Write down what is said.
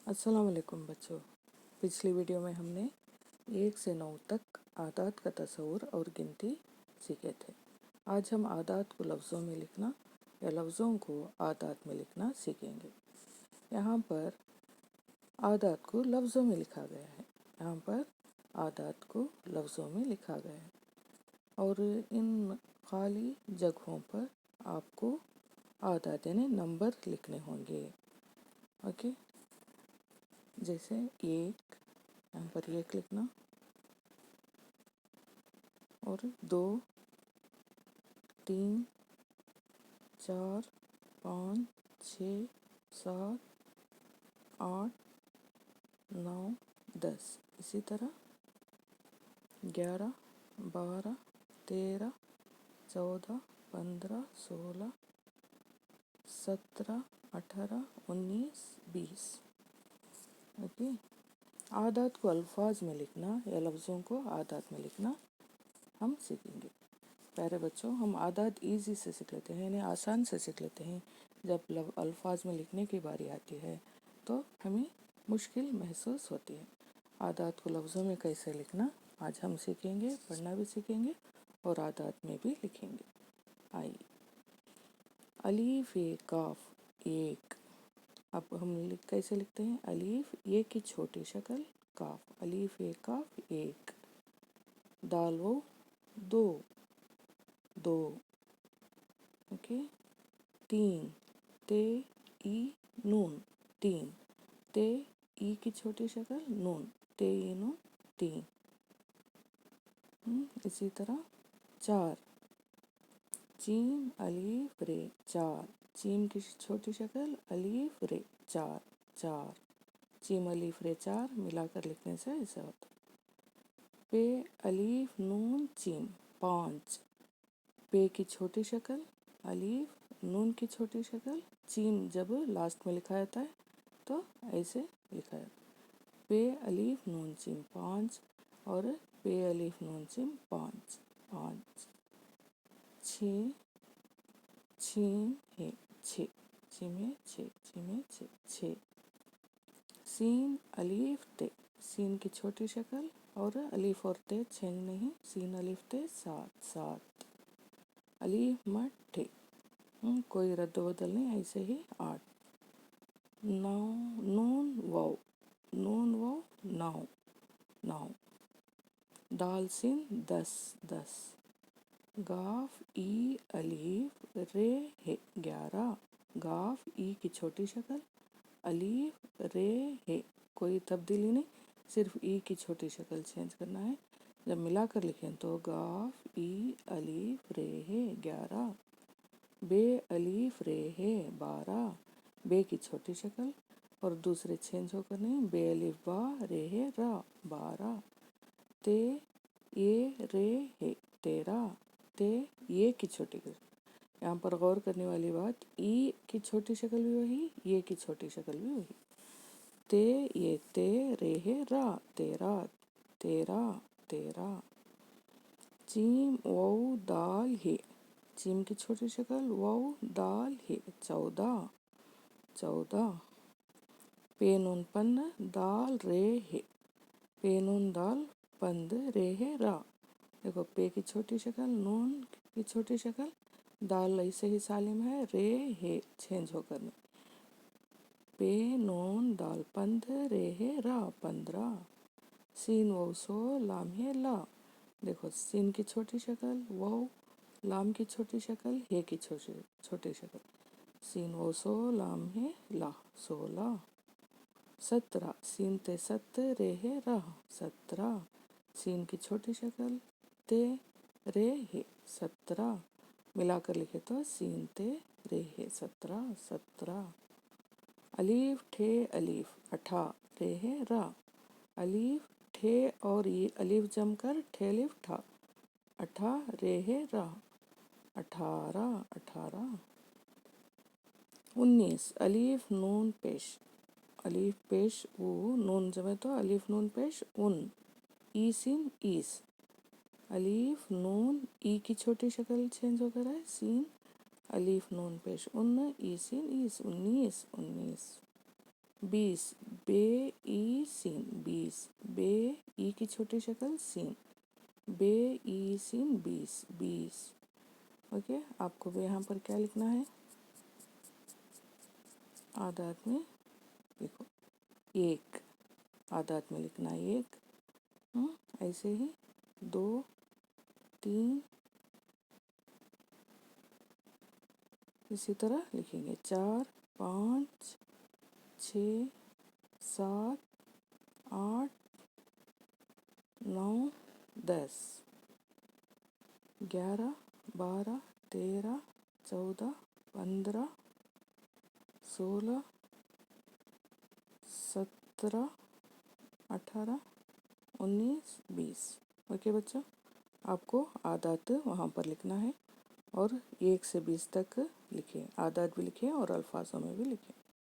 السلام علیکم بچوں، پچھلی ویڈیو میں ہم نے 1 سے 9 تک اعداد کا تصور اور گنتی سیکھے تھے۔ آج ہم اعداد کو لفظوں میں لکھنا یا لفظوں کو اعداد میں لکھنا سیکھیں گے۔ یہاں پر اعداد کو لفظوں میں لکھا گیا ہے، یہاں پر اعداد کو لفظوں میں لکھا گیا ہے اور ان خالی جگہوں پر آپ کو اعداد یعنی نمبر لکھنے ہوں گے۔ اوکے، جیسے 1، یہاں پر 1 لکھنا، اور 2، 3، 4، 5، 6، 7، 8، 9، 10، اسی طرح 11، 12، 13، 14، 15، 16، 17، 18، 19، 20۔ اوکے، اعداد کو الفاظ میں لکھنا یا لفظوں کو اعداد میں لکھنا ہم سیکھیں گے۔ پیارے بچوں، ہم اعداد ایزی سے سیکھ لیتے ہیں، یعنی آسان سے سیکھ لیتے ہیں۔ جب الفاظ میں لکھنے کی باری آتی ہے تو ہمیں مشکل محسوس ہوتی ہے۔ اعداد کو لفظوں میں کیسے لکھنا آج ہم سیکھیں گے، پڑھنا بھی سیکھیں گے اور اعداد میں بھی لکھیں گے۔ آئیے، الف کاف 1۔ اب ہم کیسے لکھتے ہیں؟ الف یہ کی چھوٹی شکل کاف، الف کاف 1۔ دال و 2، 2۔ اوکے، 3، تے ای نون 3، تے ای کی چھوٹی شکل نون، تے ای نون 3۔ اسی طرح 4، چین الف رے 4، چین کی چھوٹی شکل الف رے 4، 4۔ چیم الف رے 4 ملا کر لکھنے سے ایسا ہوتا ہے۔ پے الف نون چیم 5، پے کی چھوٹی شکل الف، نون کی چھوٹی شکل چیم، جب لاسٹ میں لکھا جاتا ہے تو ایسے لکھا جاتا ہے۔ پے الف نون چیم 5 اور پے الف نون چیم 5، 5۔ 6، چھیم ہے 6، چھیم ہے 6، چھیم ہے 6، 6۔ سین الف تے، سین کی چھوٹی شکل اور الف اور تے چینج نہیں، سین الف تے 7، 7۔ الف مٹھے، کوئی رد و بدل نہیں، ایسے ہی 8۔ نون واو، نون واو 9، 9۔ دال سین 10، 10۔ گاف ای الف رے ہے 11، گاف ای کی چھوٹی شکل الف رے ہے، کوئی تبدیلی نہیں، صرف ای کی چھوٹی شکل چینج کرنا ہے۔ جب ملا کر لکھیں تو گاف ای الف رے ہے 11۔ بے الف رے ہے 12، بے کی چھوٹی شکل اور دوسرے چینج ہو کر نہیں، بے الف با رے ہے را 12۔ تے یہ رے ہے 13، تے یہ کی چھوٹی شکل، یہاں پر غور کرنے والی بات، ای کی چھوٹی شکل بھی وہی، یہ کی چھوٹی شکل بھی وہی۔ تے یہ تے رے ہے را 13، 13، 13۔ چیم واو دال ہے، چیم کی چھوٹی شکل واو دال ہے 14، 14۔ پے نون پن دال رے ہے، پے نون دال پند رے ہے را، دیکھو پے کی چھوٹی شکل، نون کی چھوٹی شکل، دال ایسے ہی سالم ہے، رے ہے چینج ہو کر نہیں، پے نون دال پند رے ہے را 15۔ سین واو سو لام ہے لا، دیکھو سین کی چھوٹی شکل واو، لام کی چھوٹی شکل، ہے کی چھوٹی شکل، سین واو سو لام ہے لا 16۔ 17، سین تے ست رے ہے را 17، سین کی چھوٹی شکل تے رے ہے 17، ملا کر لکھے تو سین تے رے ہے 17، 17۔ الف ٹھے الف 18، رے ہے را، الف ٹھے اور یہ الف جم کر ٹھے الف ٹھا، 18 رے ہے را 18، 18۔ 19، الف نون پیش، الف پیش او، نون جمع تو الف نون پیش ان، ای سین ایس، الف نون ای کی چھوٹی شکل چینج ہو کر ہے سین، الف نون پیش ان، ای سین ایس 19، 19۔ 20، بے ای سین 20، بے ای کی چھوٹی شکل سین، بے ای سین 20 20۔ اوکے، آپ کو یہاں پر کیا لکھنا ہے؟ اعداد میں لکھو 1، اعداد میں لکھنا 1، ایسے ہی 2 3، اسی طرح لکھیں گے 4 5 6 7 8 9 10 11 12 13 14 15 16 17 18 19 20۔ اوکے بچوں، آپ کو اعداد وہاں پر لکھنا ہے اور 1 سے 20 تک لکھیں، اعداد بھی لکھیں اور الفاظوں میں بھی لکھیں۔